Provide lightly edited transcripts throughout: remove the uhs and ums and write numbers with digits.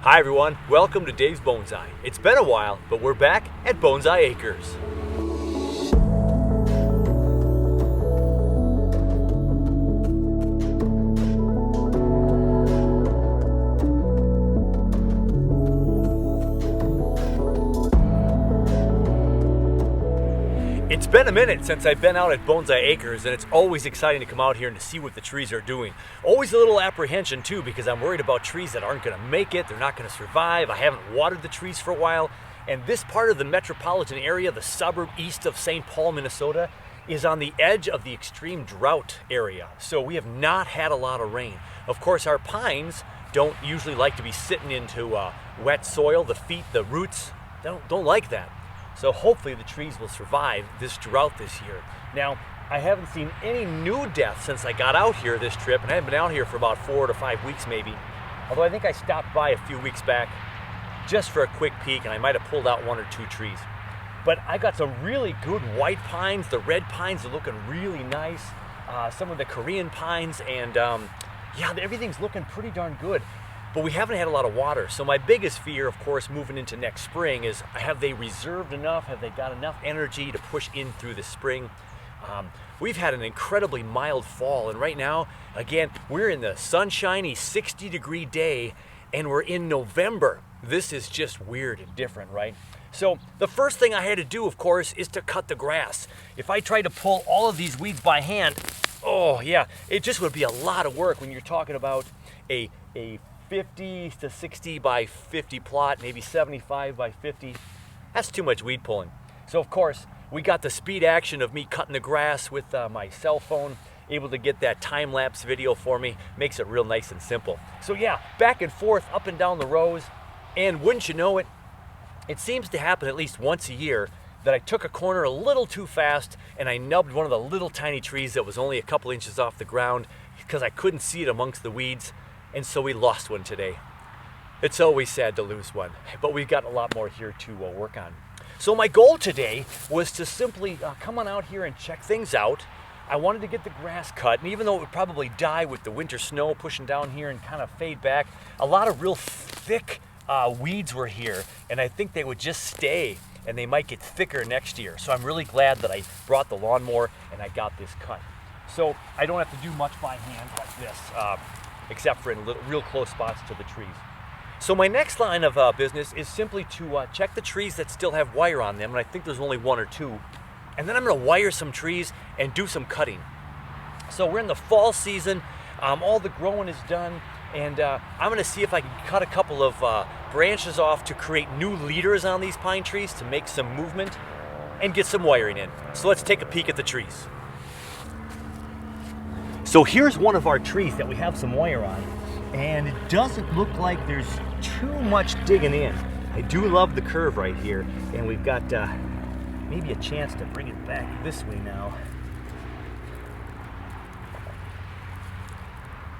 Hi everyone, welcome to Dave's Bonsai. It's been a while, but we're back at Bonsai Acres. It's been a minute since I've been out at Bonsai Acres, and it's always exciting to come out here and to see what the trees are doing. Always a little apprehension too, because I'm worried about trees that aren't going to make it, they're not going to survive. I haven't watered the trees for a while, and this part of the metropolitan area, the suburb east of St. Paul, Minnesota, is on the edge of the extreme drought area. So we have not had a lot of rain. Of course, our pines don't usually like to be sitting into wet soil. The roots don't like that. So hopefully the trees will survive this drought this year. Now, I haven't seen any new deaths since I got out here this trip, and I haven't been out here for about 4 to 5 weeks maybe. Although I think I stopped by a few weeks back just for a quick peek, and I might have pulled out 1 or 2 trees. But I got some really good white pines. The red pines are looking really nice. Some of the Korean pines, and yeah, everything's looking pretty darn good. But we haven't had a lot of water. So my biggest fear, of course, moving into next spring is, have they reserved enough? Have they got enough energy to push in through the spring? We've had an incredibly mild fall, and right now, again, we're in the sunshiny 60-degree day, and we're in November. This is just weird and different, right? So the first thing I had to do, of course, is to cut the grass. If I tried to pull all of these weeds by hand, oh yeah, it just would be a lot of work when you're talking about a 50 to 60 by 50 plot, maybe 75 by 50. That's too much weed pulling. So of course, we got the speed action of me cutting the grass with my cell phone, able to get that time-lapse video for me. Makes it real nice and simple. So yeah, back and forth, up and down the rows, and wouldn't you know it, it seems to happen at least once a year that I took a corner a little too fast and I nubbed one of the little tiny trees that was only a couple inches off the ground because I couldn't see it amongst the weeds. And so we lost one today. It's always sad to lose one, but we've got a lot more here to work on. So my goal today was to simply come on out here and check things out. I wanted to get the grass cut, and even though it would probably die with the winter snow pushing down here and kind of fade back, a lot of real thick weeds were here, and I think they would just stay, and they might get thicker next year. So I'm really glad that I brought the lawnmower and I got this cut. So I don't have to do much by hand like this. Except for in real close spots to the trees. So my next line of business is simply to check the trees that still have wire on them, and I think there's only 1 or 2. And then I'm going to wire some trees and do some cutting. So we're in the fall season, all the growing is done, and I'm going to see if I can cut a couple of branches off to create new leaders on these pine trees to make some movement and get some wiring in. So let's take a peek at the trees. So here's one of our trees that we have some wire on, and it doesn't look like there's too much digging in. I do love the curve right here, and we've got maybe a chance to bring it back this way now.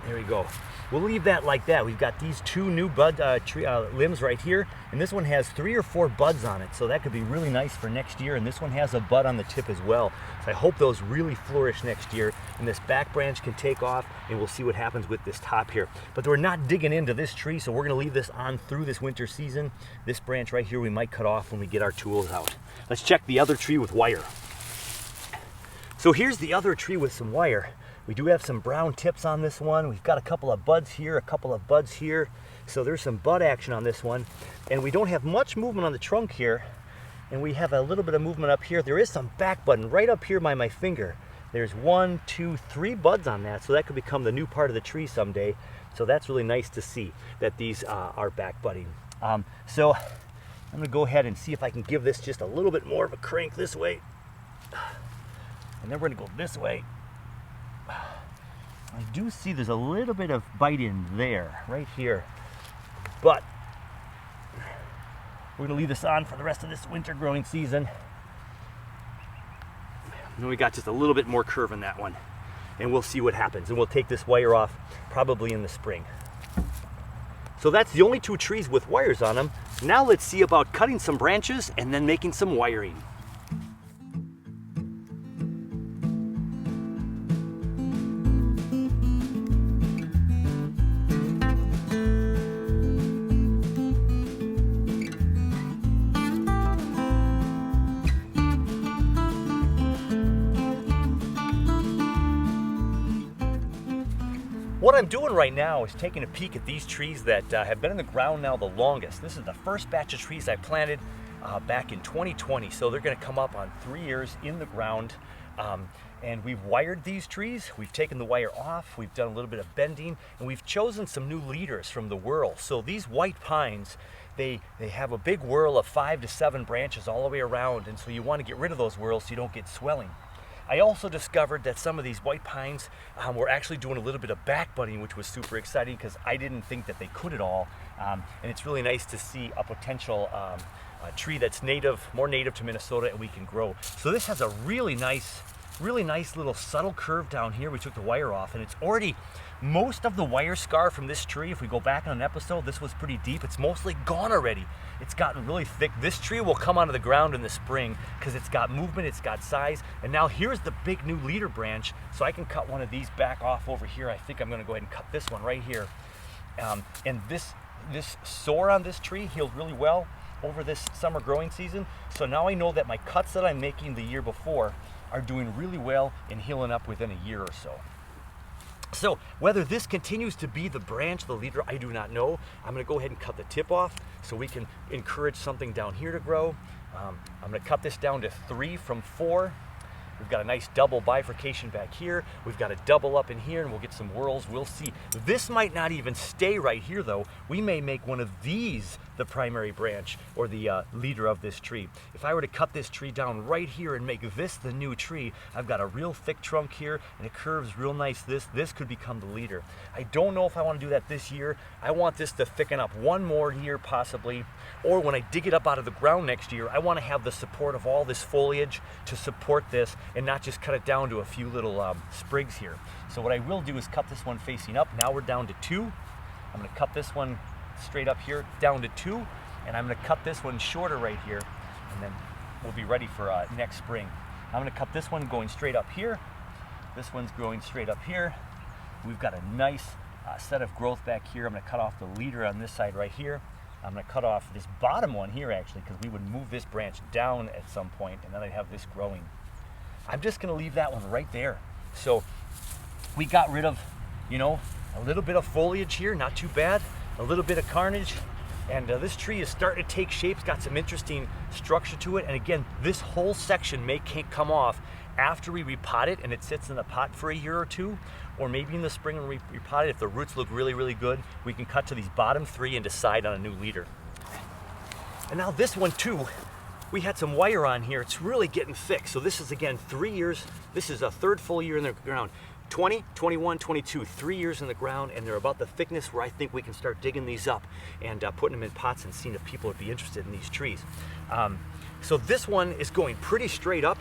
There we go. We'll leave that like that. We've got these 2 new bud limbs right here, and this one has 3 or 4 buds on it, so that could be really nice for next year, and this one has a bud on the tip as well. So I hope those really flourish next year, and this back branch can take off, and we'll see what happens with this top here. But we're not digging into this tree, so we're going to leave this on through this winter season. This branch right here we might cut off when we get our tools out. Let's check the other tree with wire. So here's the other tree with some wire. We do have some brown tips on this one. We've got a couple of buds here, a couple of buds here. So there's some bud action on this one. And we don't have much movement on the trunk here. And we have a little bit of movement up here. There is some back bud right up here by my finger. There's 1, 2, 3 buds on that. So that could become the new part of the tree someday. So that's really nice to see that these are back budding. So I'm gonna go ahead and see if I can give this just a little bit more of a crank this way. And then we're gonna go this way. I do see there's a little bit of bite in there, right here. But we're gonna leave this on for the rest of this winter growing season. And then we got just a little bit more curve in that one. And we'll see what happens. And we'll take this wire off probably in the spring. So that's the only 2 trees with wires on them. Now let's see about cutting some branches and then making some wiring. what I'm doing right now is taking a peek at these trees that have been in the ground now the longest. This is the first batch of trees I planted back in 2020. So they're gonna come up on 3 years in the ground. And we've wired these trees, we've taken the wire off, we've done a little bit of bending, and we've chosen some new leaders from the whorl. So these white pines, they have a big whorl of 5 to 7 branches all the way around, and so you want to get rid of those whorls so you don't get swelling. I also discovered that some of these white pines were actually doing a little bit of back budding, which was super exciting because I didn't think that they could at all. And it's really nice to see a potential a tree that's more native to Minnesota and we can grow. So this has a really nice little subtle curve down here. We took the wire off and it's already, most of the wire scar from this tree, if we go back on an episode, this was pretty deep. It's mostly gone already. It's gotten really thick. This tree will come out of the ground in the spring because it's got movement, it's got size. And now here's the big new leader branch. So I can cut one of these back off over here. I think I'm gonna go ahead and cut this one right here. And this sore on this tree healed really well over this summer growing season. So now I know that my cuts that I'm making the year before are doing really well and healing up within a year or so. So whether this continues to be the branch, the leader, I do not know. I'm gonna go ahead and cut the tip off so we can encourage something down here to grow. I'm gonna cut this down to 3 from 4. We've got a nice double bifurcation back here. We've got a double up in here and we'll get some whorls, we'll see. This might not even stay right here though. We may make one of these the primary branch or the leader of this tree. If I were to cut this tree down right here and make this the new tree, I've got a real thick trunk here and it curves real nice. This could become the leader. I don't know if I want to do that this year. I want this to thicken up one more year possibly, or when I dig it up out of the ground next year, I want to have the support of all this foliage to support this and not just cut it down to a few little sprigs here. So what I will do is cut this one facing up. Now we're down to 2. I'm going to cut this one straight up here down to 2, and I'm going to cut this one shorter right here, and then we'll be ready for next spring. I'm going to cut this one going straight up here. This one's growing straight up here. We've got a nice set of growth back here. I'm going to cut off the leader on this side right here. I'm going to cut off this bottom one here actually because we would move this branch down at some point and then I'd have this growing. I'm just going to leave that one right there. So we got rid of, you know, a little bit of foliage here, not too bad, a little bit of carnage, and this tree is starting to take shape. It's got some interesting structure to it, and again, this whole section may come off after we repot it and it sits in the pot for a year or 2, or maybe in the spring when we repot it, if the roots look really, really good, we can cut to these bottom 3 and decide on a new leader. And now this one too, we had some wire on here. It's really getting thick. So this is again 3 years. This is a 3rd full year in the ground. 20, 21, 22, 3 years in the ground, and they're about the thickness where I think we can start digging these up and putting them in pots and seeing if people would be interested in these trees. So this one is going pretty straight up,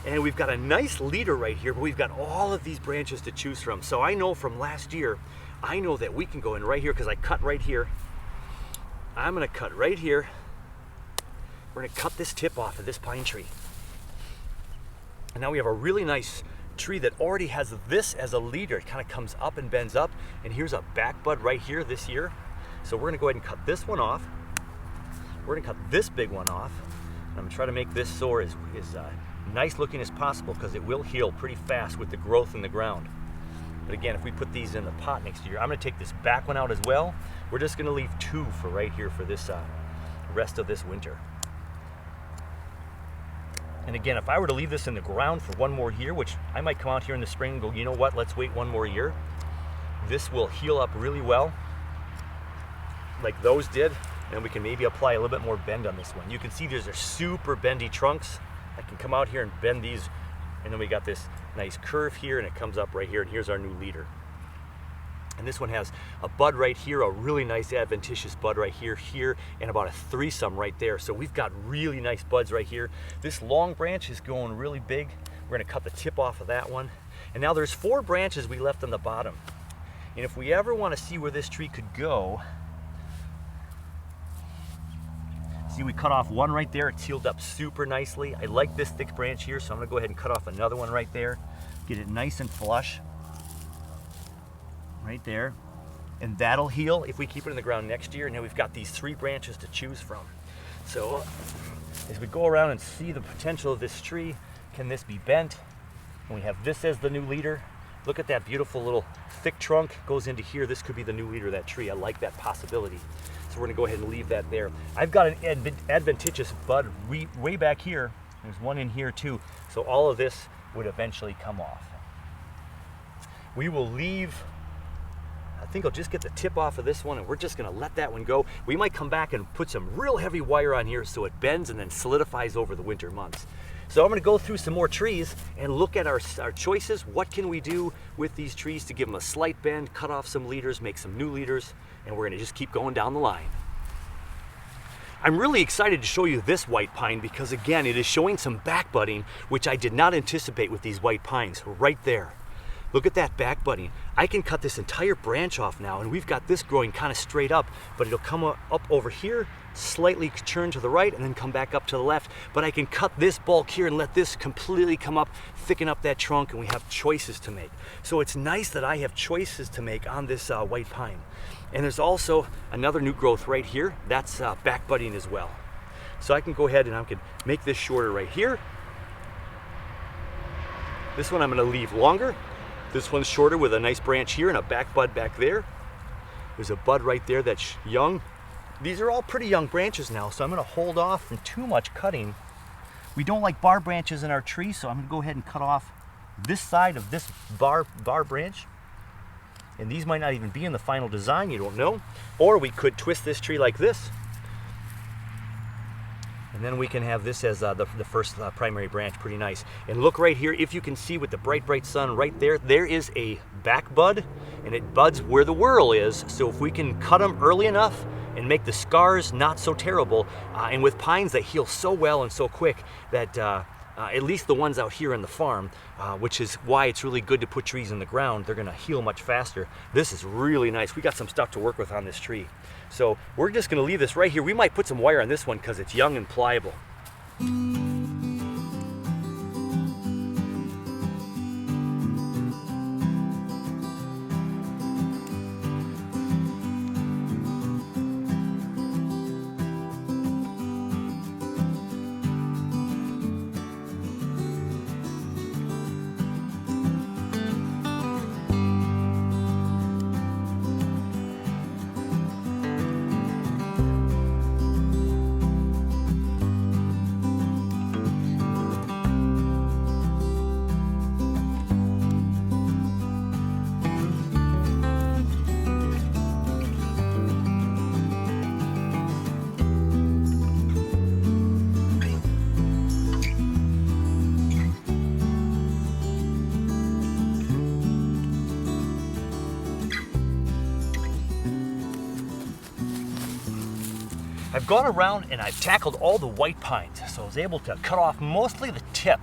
and we've got a nice leader right here, but we've got all of these branches to choose from. So I know from last year, I know that we can go in right here because I cut right here. I'm gonna cut right here. We're gonna cut this tip off of this pine tree. And now we have a really nice tree that already has this as a leader. It kind of comes up and bends up, and here's a back bud right here this year. So we're gonna go ahead and cut this one off. We're gonna cut this big one off. And I'm gonna try to make this sore as nice looking as possible because it will heal pretty fast with the growth in the ground. But again, if we put these in the pot next year, I'm gonna take this back one out as well. We're just gonna leave 2 for right here for this rest of this winter. And again, if I were to leave this in the ground for 1 more year, which I might come out here in the spring and go, you know what, let's wait 1 more year. This will heal up really well, like those did, and we can maybe apply a little bit more bend on this one. You can see these are super bendy trunks. I can come out here and bend these, and then we got this nice curve here, and it comes up right here, and here's our new leader. And this one has a bud right here, a really nice adventitious bud right here, and about a 3-some right there. So we've got really nice buds right here. This long branch is going really big. We're gonna cut the tip off of that one. And now there's 4 branches we left on the bottom. And if we ever wanna see where this tree could go, see we cut off one right there, it's healed up super nicely. I like this thick branch here, so I'm gonna go ahead and cut off another one right there, get it nice and flush. Right there, and that'll heal if we keep it in the ground next year. And now we've got these 3 branches to choose from. So as we go around and see the potential of this tree, can this be bent? And we have this as the new leader. Look at that beautiful little thick trunk, goes into here. This could be the new leader of that tree. I like that possibility. So we're gonna go ahead and leave that there. I've got an adventitious bud way back here. There's one in here too. So all of this would eventually come off. We will leave, I think I'll just get the tip off of this one and we're just gonna let that one go. We might come back and put some real heavy wire on here so it bends and then solidifies over the winter months. So I'm gonna go through some more trees and look at our choices. What can we do with these trees to give them a slight bend, cut off some leaders, make some new leaders, and we're gonna just keep going down the line. I'm really excited to show you this white pine because again, it is showing some back budding, which I did not anticipate with these white pines right there. Look at that back budding. I can cut this entire branch off now and we've got this growing kind of straight up, but it'll come up over here, slightly turn to the right and then come back up to the left. But I can cut this bulk here and let this completely come up, thicken up that trunk, and we have choices to make. So it's nice that I have choices to make on this white pine. And there's also another new growth right here. That's back budding as well. So I can go ahead and I can make this shorter right here. This one I'm gonna leave longer. This one's shorter with a nice branch here and a back bud back there. There's a bud right there that's young. These are all pretty young branches now, so I'm gonna hold off from too much cutting. We don't like bar branches in our tree, so I'm gonna go ahead and cut off this side of this bar branch. And these might not even be in the final design, you don't know. Or we could twist this tree like this. And then we can have this as the first primary branch, pretty nice. And look right here, if you can see with the bright sun right there, there is a back bud, and it buds where the whorl is. So if we can cut them early enough and make the scars not so terrible, and with pines that heal so well and so quick that at least the ones out here in the farm, which is why it's really good to put trees in the ground, they're gonna heal much faster. This is really nice. We got some stuff to work with on this tree. So we're just gonna leave this right here. We might put some wire on this one because it's young and pliable. I've gone around and I've tackled all the white pines, so I was able to cut off mostly the tip,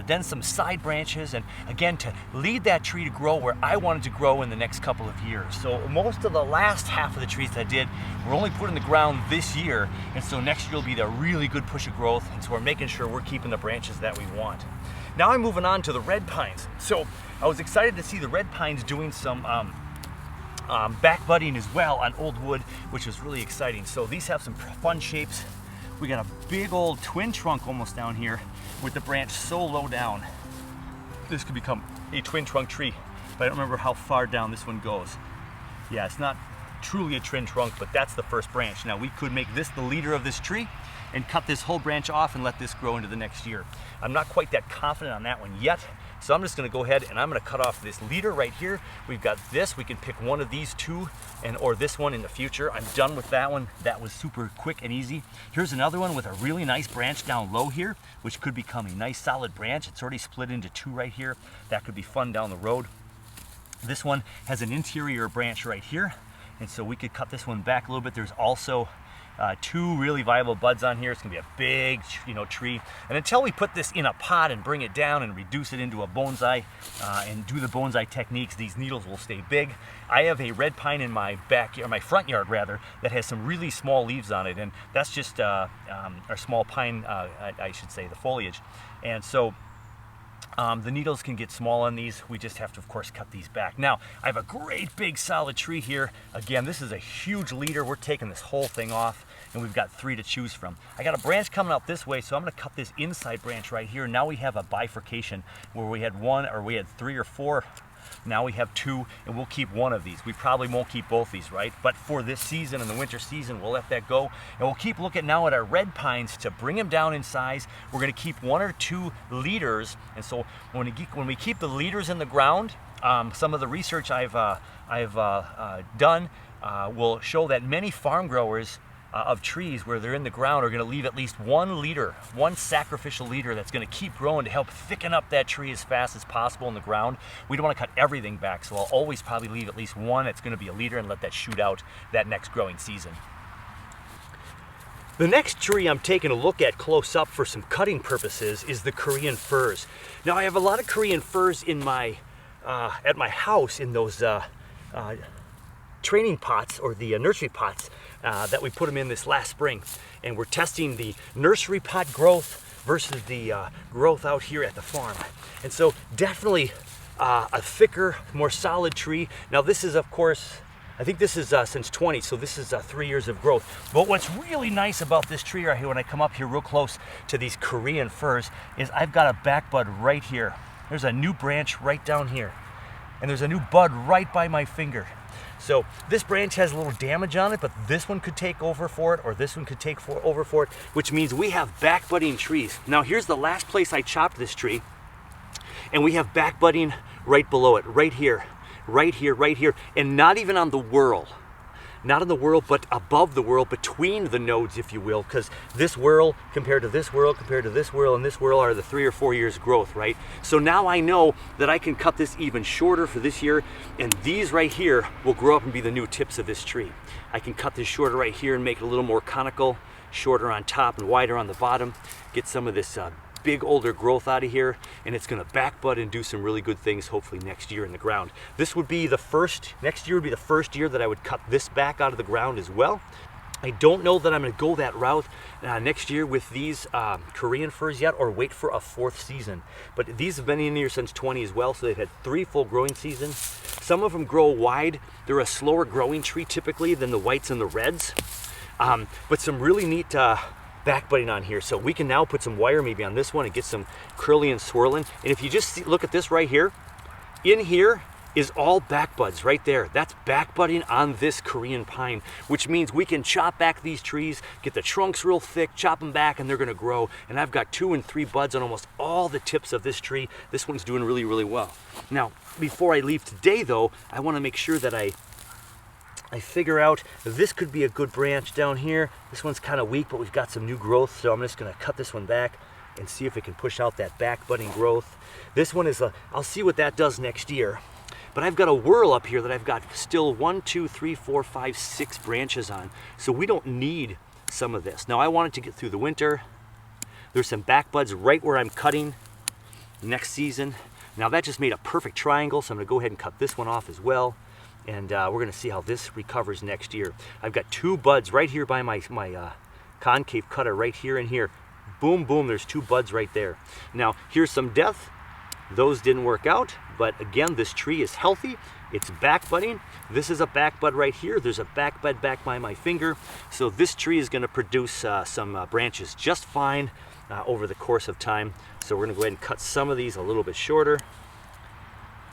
then some side branches, and again to lead that tree to grow where I wanted to grow in the next couple of years. So most of the last half of the trees that I did were only put in the ground this year, and so next year will be the really good push of growth, and so we're making sure we're keeping the branches that we want. Now I'm moving on to the red pines. So I was excited to see the red pines doing some back budding as well on old wood, which is really exciting. So these have some fun shapes. We got a big old twin trunk almost down here with the branch so low down. This could become a twin trunk tree, but I don't remember how far down this one goes. Yeah, it's not truly a twin trunk, but that's the first branch. Now we could make this the leader of this tree and cut this whole branch off and let this grow into the next year. I'm not quite that confident on that one yet. So I'm just gonna go ahead and I'm gonna cut off this leader right here. We've got this, we can pick one of these two or this one in the future. I'm done with that one. That was super quick and easy. Here's another one with a really nice branch down low here, which could become a nice solid branch. It's already split into two right here. That could be fun down the road. This one has an interior branch right here. And so we could cut this one back a little bit. There's also two really viable buds on here. It's gonna be a big, tree. And until we put this in a pot and bring it down and reduce it into a bonsai and do the bonsai techniques, these needles will stay big. I have a red pine in my backyard, my front yard rather, that has some really small leaves on it, and that's just our small pine, I should say, the foliage. And so the needles can get small on these. We just have to, of course, cut these back. Now, I have a great big solid tree here. Again, this is a huge leader. We're taking this whole thing off, and we've got 3 to choose from. I got a branch coming out this way, so I'm gonna cut this inside branch right here. Now we have a bifurcation where we had 3 or 4 Now we have 2, and we'll keep 1 of these. We probably won't keep both these, right? But for this season and the winter season, we'll let that go. And we'll keep looking now at our red pines to bring them down in size. We're gonna keep 1 or 2 leaders. And so when we keep the leaders in the ground, some of the research I've done will show that many farm growers of trees where they're in the ground are going to leave at least 1 leader, 1 sacrificial leader that's going to keep growing to help thicken up that tree as fast as possible in the ground. We don't want to cut everything back, so I'll always probably leave at least 1 that's going to be a leader and let that shoot out that next growing season. The next tree I'm taking a look at close up for some cutting purposes is the Korean firs. Now I have a lot of Korean firs in my at my house in those training pots, or the nursery pots that we put them in this last spring, and we're testing the nursery pot growth versus the growth out here at the farm. And so definitely a thicker, more solid tree. Now this is, of course, I think this is since 20, so this is 3 years of growth. But what's really nice about this tree right here, when I come up here real close to these Korean firs, is I've got a back bud right here. There's a new branch right down here, and there's a new bud right by my finger. So this branch has a little damage on it, but this one could take over for it, or this one could take over for it, which means we have back budding trees. Now here's the last place I chopped this tree, and we have back budding right below it, right here, right here, right here, and not even on the whorl. Not on the whorl, but above the whorl, between the nodes, if you will, because this whorl compared to this whorl, compared to this whorl, and this whorl are the 3 or 4 years growth, right? So now I know that I can cut this even shorter for this year, and these right here will grow up and be the new tips of this tree. I can cut this shorter right here and make it a little more conical, shorter on top and wider on the bottom, get some of this big older growth out of here, and it's going to back bud and do some really good things hopefully next year in the ground. This would be the first, next year would be the first year that I would cut this back out of the ground as well. I don't know that I'm going to go that route next year with these Korean firs yet, or wait for a 4th season. But these have been in here since 20 as well, so they've had 3 full growing seasons. Some of them grow wide. They're a slower growing tree typically than the whites and the reds, but some really neat back budding on here. So we can now put some wire maybe on this one and get some curly and swirling. And if you just look at this right here, in here is all back buds right there. That's back budding on this Korean pine, which means we can chop back these trees, get the trunks real thick, chop them back, and they're gonna grow. And I've got 2 and 3 buds on almost all the tips of this tree. This one's doing really, really well. Now, before I leave today though, I wanna make sure that I figure out this could be a good branch down here. This one's kind of weak, but we've got some new growth, so I'm just going to cut this one back and see if it can push out that back budding growth. This one is I'll see what that does next year. But I've got a whorl up here that I've got still 1, 2, 3, 4, 5, 6 branches on, so we don't need some of this. Now I wanted to get through the winter. There's some back buds right where I'm cutting next season. Now that just made a perfect triangle, so I'm going to go ahead and cut this one off as well. And we're going to see how this recovers next year. I've got 2 buds right here by my concave cutter right here and here. Boom, boom, there's 2 buds right there. Now, here's some death. Those didn't work out, but again, this tree is healthy. It's back budding. This is a back bud right here. There's a back bud back by my finger. So this tree is going to produce some branches just fine over the course of time. So we're going to go ahead and cut some of these a little bit shorter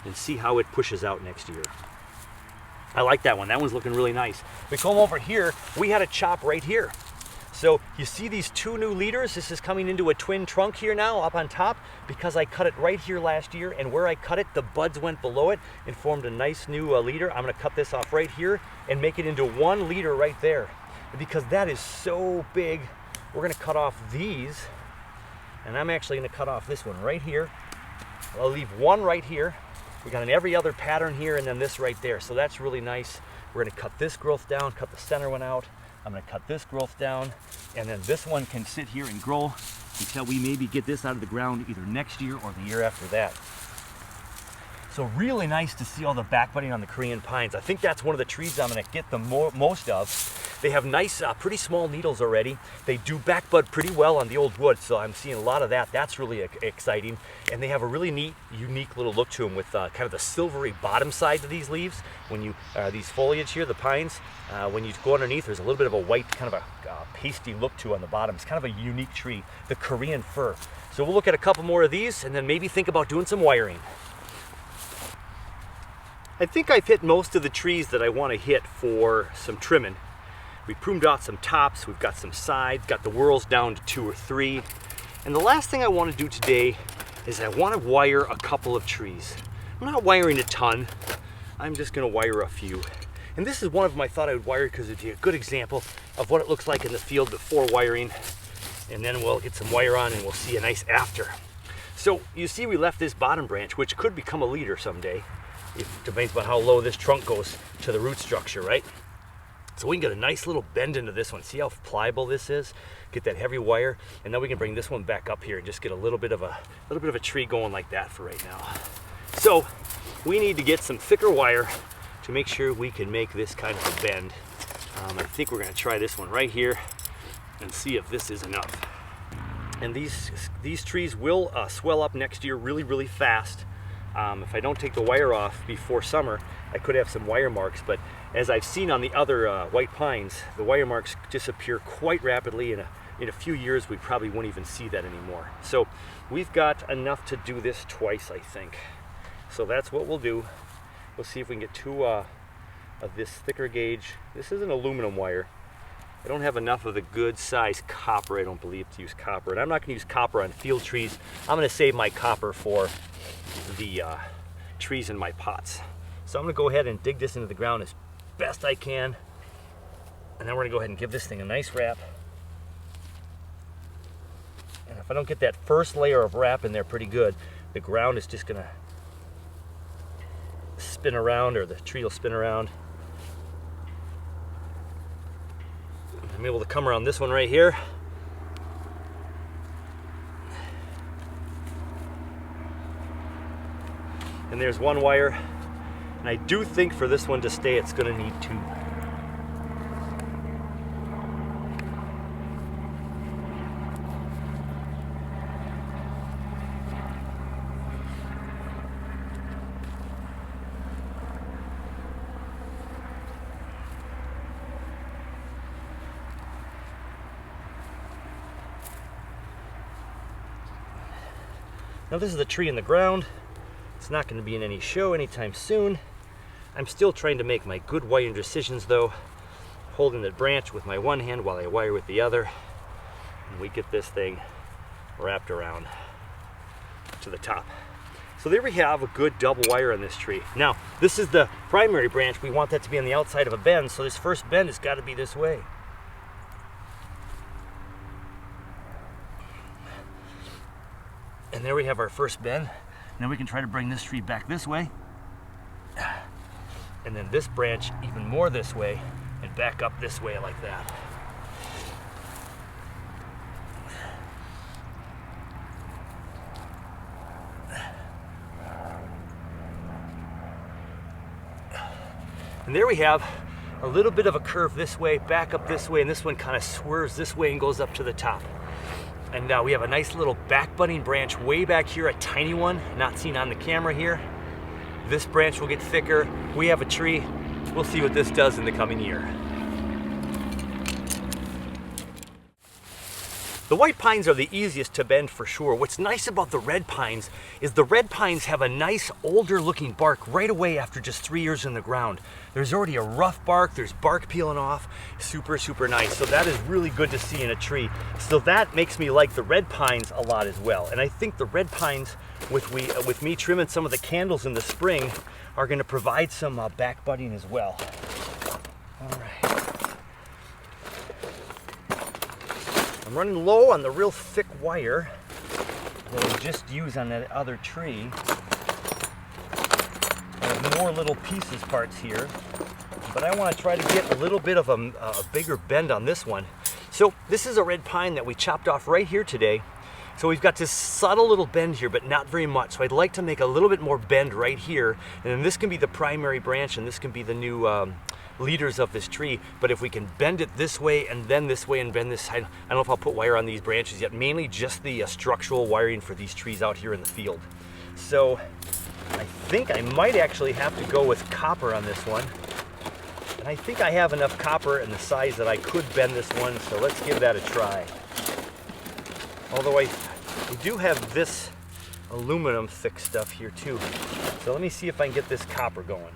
and see how it pushes out next year. I like that one. That one's looking really nice. We come over here, we had a chop right here. So you see these 2 new leaders? This is coming into a twin trunk here now up on top because I cut it right here last year, and where I cut it, the buds went below it and formed a nice new leader. I'm going to cut this off right here and make it into 1 leader right there. Because that is so big, we're going to cut off these, and I'm actually going to cut off this one right here. I'll leave 1 right here. We got an every other pattern here, and then this right there. So that's really nice. We're going to cut this growth down, cut the center one out. I'm going to cut this growth down, and then this one can sit here and grow until we maybe get this out of the ground either next year or the year after that. So really nice to see all the back budding on the Korean pines. I think that's one of the trees I'm going to get the most of. They have nice, pretty small needles already. They do back bud pretty well on the old wood, so I'm seeing a lot of that. That's really exciting. And they have a really neat, unique little look to them with kind of the silvery bottom side to these leaves. When you, these foliage here, the pines, when you go underneath, there's a little bit of a white, kind of a pasty look to on the bottom. It's kind of a unique tree, the Korean fir. So we'll look at a couple more of these and then maybe think about doing some wiring. I think I've hit most of the trees that I want to hit for some trimming. We pruned out some tops, we've got some sides, got the whorls down to 2 or 3. And the last thing I want to do today is I want to wire a couple of trees. I'm not wiring a ton, I'm just going to wire a few. And this is one of them I thought I would wire because it'd be a good example of what it looks like in the field before wiring. And then we'll get some wire on and we'll see a nice after. So you see we left this bottom branch, which could become a leader someday. It depends on how low this trunk goes to the root structure, right? So we can get a nice little bend into this one. See how pliable this is? Get that heavy wire, and then we can bring this one back up here and just get a little bit of a tree going like that for right now. So we need to get some thicker wire to make sure we can make this kind of a bend. I think we're going to try this one right here and see if this is enough. And these trees will swell up next year really, really fast. If I don't take the wire off before summer, I could have some wire marks, but as I've seen on the other white pines, the wire marks disappear quite rapidly. In a few years, we probably won't even see that anymore. So we've got enough to do this twice, I think. So that's what we'll do. We'll see if we can get 2 of this thicker gauge. This is an aluminum wire. I don't have enough of the good size copper, I don't believe, to use copper. And I'm not going to use copper on field trees. I'm going to save my copper for the trees in my pots. So I'm going to go ahead and dig this into the ground as best I can. And then we're going to go ahead and give this thing a nice wrap. And if I don't get that first layer of wrap in there pretty good, the ground is just going to spin around, or the tree will spin around. I'm able to come around this one right here. And there's one wire. And I do think for this one to stay, it's going to need 2. Now this is the tree in the ground. It's not going to be in any show anytime soon. I'm still trying to make my good wiring decisions though, holding the branch with my one hand while I wire with the other. And we get this thing wrapped around to the top. So there we have a good double wire on this tree. Now, this is the primary branch. We want that to be on the outside of a bend, so this first bend has got to be this way. And there we have our first bend. Now we can try to bring this tree back this way. And then this branch even more this way and back up this way like that. And there we have a little bit of a curve this way, back up this way, and this one kind of swerves this way and goes up to the top. And now we have a nice little back budding branch way back here, a tiny one, not seen on the camera here. This branch will get thicker. We have a tree. We'll see what this does in the coming year. The white pines are the easiest to bend for sure. What's nice about the red pines is the red pines have a nice older looking bark right away after just 3 years in the ground. There's already a rough bark, there's bark peeling off, super, super nice. So that is really good to see in a tree. So that makes me like the red pines a lot as well. And I think the red pines, with me trimming some of the candles in the spring, are gonna provide some back budding as well. All right. I'm running low on the real thick wire that I just used on that other tree. I have more little pieces parts here, but I want to try to get a little bit of a bigger bend on this one. So this is a red pine that we chopped off right here today. So we've got this subtle little bend here, but not very much. So I'd like to make a little bit more bend right here. And then this can be the primary branch, and this can be the new leaders of this tree. But if we can bend it this way and then this way and bend this side, I don't know if I'll put wire on these branches yet, mainly just the structural wiring for these trees out here in the field. So I think I might actually have to go with copper on this one. And I think I have enough copper in the size that I could bend this one, so let's give that a try. Although I do have this aluminum thick stuff here too. So let me see if I can get this copper going.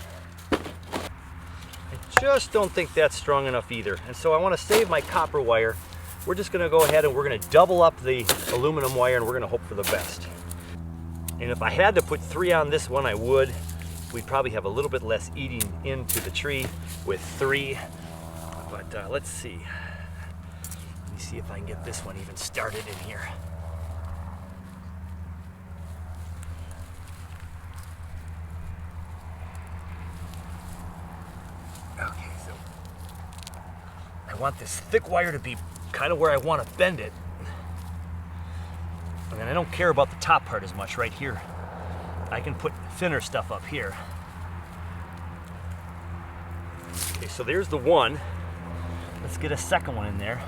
just don't think that's strong enough either. And so I want to save my copper wire. We're just going to go ahead and we're going to double up the aluminum wire, and we're going to hope for the best. And if I had to put 3 on this one, I would. We'd probably have a little bit less eating into the tree with 3. But let's see. Let me see if I can get this one even started in here. Okay, so I want this thick wire to be kind of where I want to bend it. And then I don't care about the top part as much right here. I can put thinner stuff up here. Okay, so there's the one. Let's get a second one in there.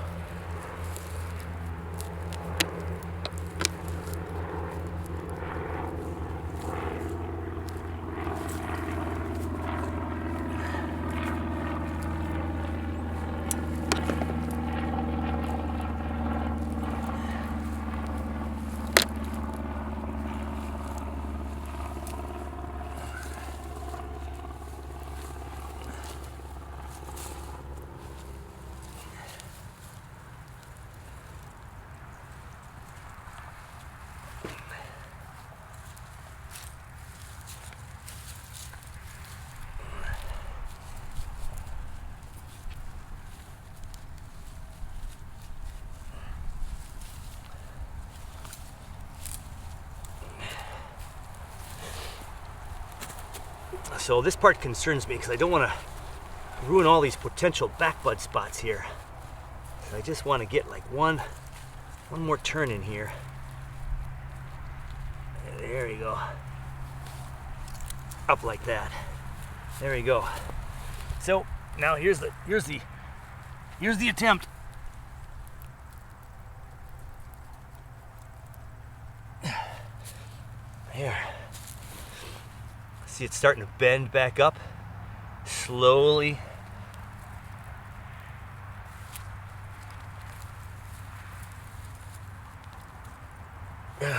So this part concerns me because I don't want to ruin all these potential back bud spots here. So I just want to get like one more turn in here. There you go. Up like that. There you go. So now here's the attempt. Here. See, it's starting to bend back up slowly. I'm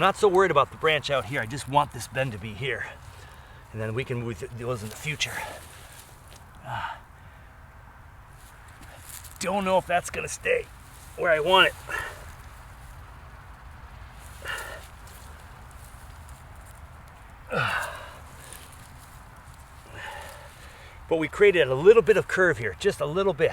not so worried about the branch out here. I just want this bend to be here. And then we can move those in the future. Don't know if that's gonna stay where I want it. But we created a little bit of curve here, just a little bit.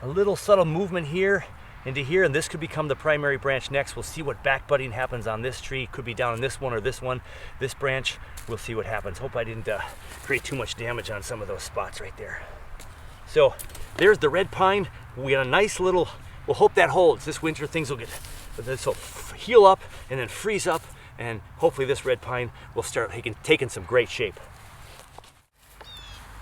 A little subtle movement here into here, and this could become the primary branch next. We'll see what back budding happens on this tree. Could be down on this one or this one. This branch, we'll see what happens. Hope I didn't create too much damage on some of those spots right there. So there's the red pine. We got a nice little, we'll hope that holds. This winter things will get, this will heal up and then freeze up, and hopefully this red pine will start taking some great shape.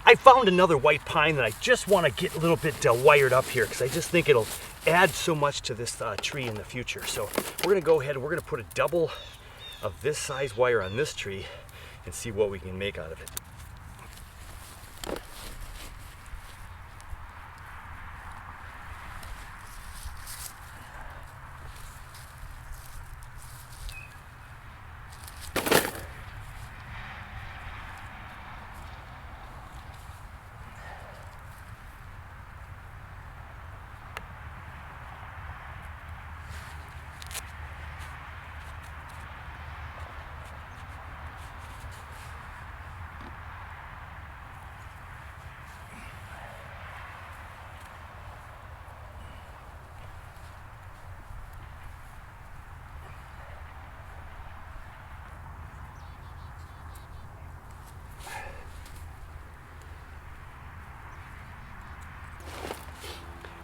I found another white pine that I just want to get a little bit wired up here because I just think it'll add so much to this tree in the future. So we're going to go ahead and we're going to put a double of this size wire on this tree and see what we can make out of it.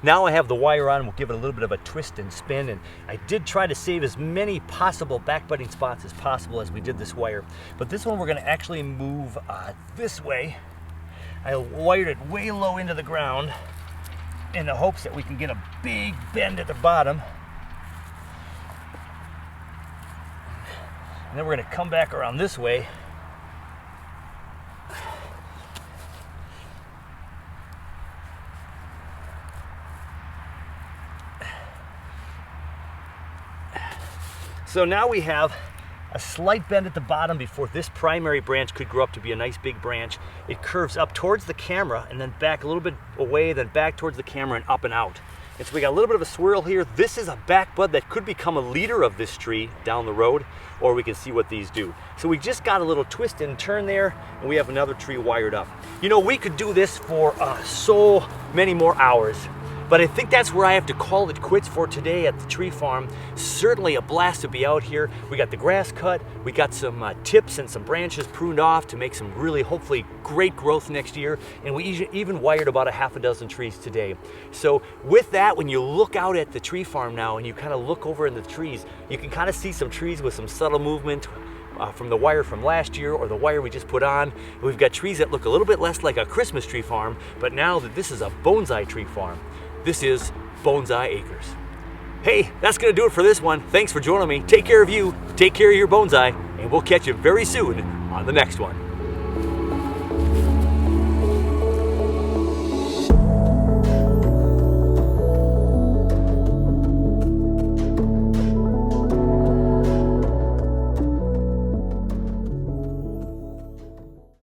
Now I have the wire on, we'll give it a little bit of a twist and spin, and I did try to save as many possible back budding spots as possible as we did this wire. But this one we're going to actually move this way. I wired it way low into the ground in the hopes that we can get a big bend at the bottom. And then we're going to come back around this way. So now we have a slight bend at the bottom before this primary branch could grow up to be a nice big branch. It curves up towards the camera and then back a little bit away, then back towards the camera and up and out. And so we got a little bit of a swirl here. This is a back bud that could become a leader of this tree down the road, or we can see what these do. So we just got a little twist and turn there, and we have another tree wired up. You know, we could do this for so many more hours. But I think that's where I have to call it quits for today at the tree farm. Certainly a blast to be out here. We got the grass cut, we got some tips and some branches pruned off to make some really, hopefully, great growth next year. And we even wired about a half a dozen trees today. So with that, when you look out at the tree farm now and you kind of look over in the trees, you can kind of see some trees with some subtle movement from the wire from last year or the wire we just put on. We've got trees that look a little bit less like a Christmas tree farm, but now that this is a bonsai tree farm, this is Bonsai Acres. Hey, that's gonna do it for this one. Thanks for joining me. Take care of you, take care of your bonsai, and we'll catch you very soon on the next one.